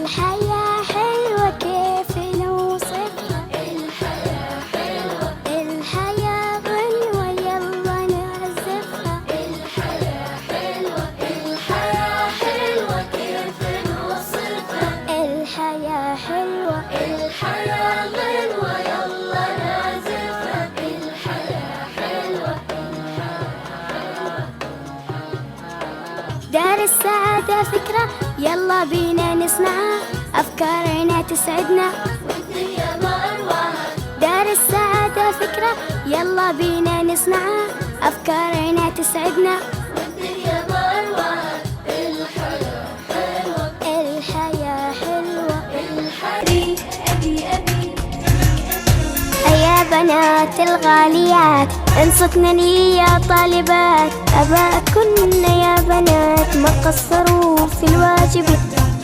الحياة حلوة كيف نوصفها؟ الحياة حلوة، الحياة غنوة يلا نعزفها. الحياة حلوة، الحياة حلوة كيف نوصفها؟ الحياة حلوة، الحياة غنوة يلا نعزفها. الحياة حلوة، دار السعادة فكرة يلا بينا نصنعها، أفكارنا تسعدنا والدنيا ما أروعها. دار السعادة فكرة يلا بينا نصنعها، أفكارنا تسعدنا والدنيا ما أروعها. الحياة حلوة، الحياة حلوة، الحياة أبي يا بنات الغاليات انصتنني يا طالبات، أباءكن يا بنات ما قصروا في الواجب،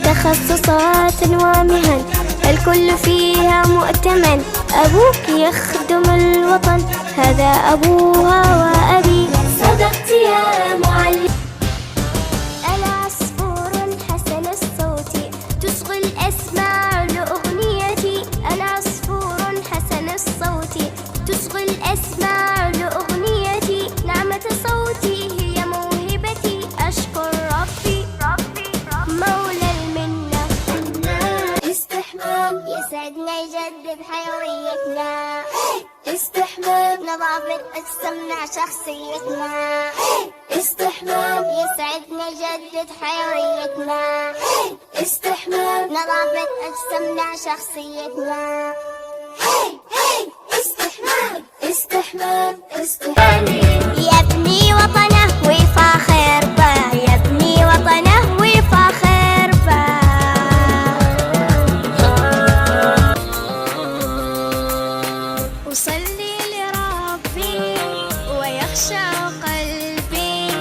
تخصصات ومهن الكل فيها مؤتمن. أبوك يخدم الوطن هذا أبوها وأبي. صدقت يا معلم. أنا عصفور حسن الصوت تصغي الأسماع لأغنيتي. أنا عصفور حسن الصوت تصغي الأسماع لأغنيتي. نعمة صوتي هي موهبتي، أشكر ربي مولى المنة. استحمام يسعدنا يجدد حيويتنا. استحمام نظافة أجسامنا شخصيتنا. استحمام يسعدنا يجدد حيويتنا. استحمام نظافة أجسامنا شخصيتنا. استحمام استحمام استحمام. يبني وطنه ويفاخر به، يبني وطنه ويفاخر به. أصلي لربي ويخشع قلبي،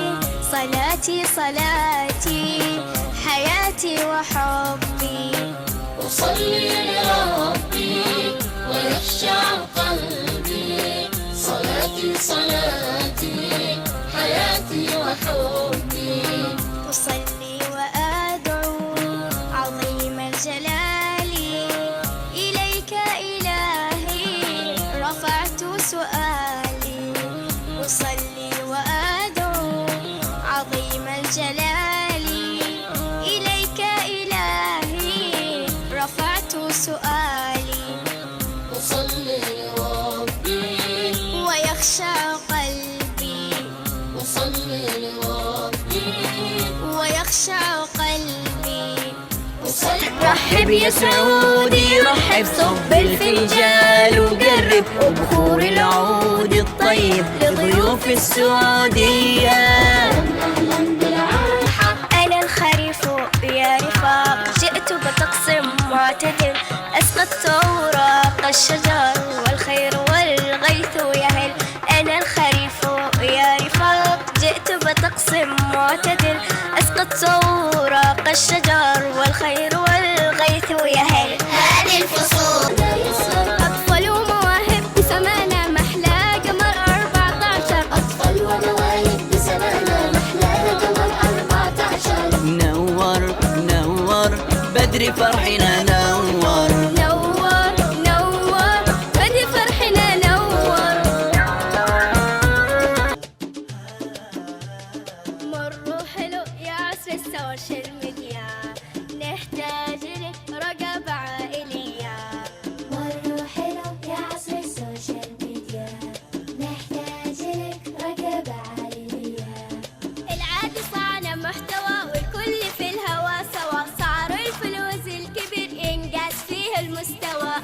صلاتي صلاتي حياتي وحبي. أصلي لربي ويخشع قلبي، صلاتي صلاتي حياتي وحبي. أصلي وأدعو عظيم الجلال، إليك إلهي رفعت سؤالي. أصلي وأدعو عظيم الجلال، إليك إلهي رفعت سؤالي. أصلي لربي ويخشع قلبي، أصلي لربي ويخشع قلبي. رحب يا سعودي رحب، صب الفنجال وقرب وبخور العود الطيب لضيوف السعودية. أنا الخريف يا رفاق، جئت بطقس معتدل، أسقطت أوراق الشجر والخير والغيث يهل. أنا الخريف يا رفاق، جئت بطقس معتدل، أسقطت أوراق الشجر والخير والغيث يهل. هذه الفصول أطفال ومواهب بسمانة محلى قمر 14. أطفال ومواهب بسمانة محلى قمر 14. نور نور بدري فرحنا نور، نور نور بدي فرحنا نور. مروا حلو يا عصر السوشيال ميديا، نحتاج لك رقابة عائلية. مروا حلو يا عصر السوشيال ميديا، نحتاج لك رقابة عائلية. العادي صانع محتوى والكل في الهوا سوا، صار الفلوس الكبير ينقاس فيه المستوى.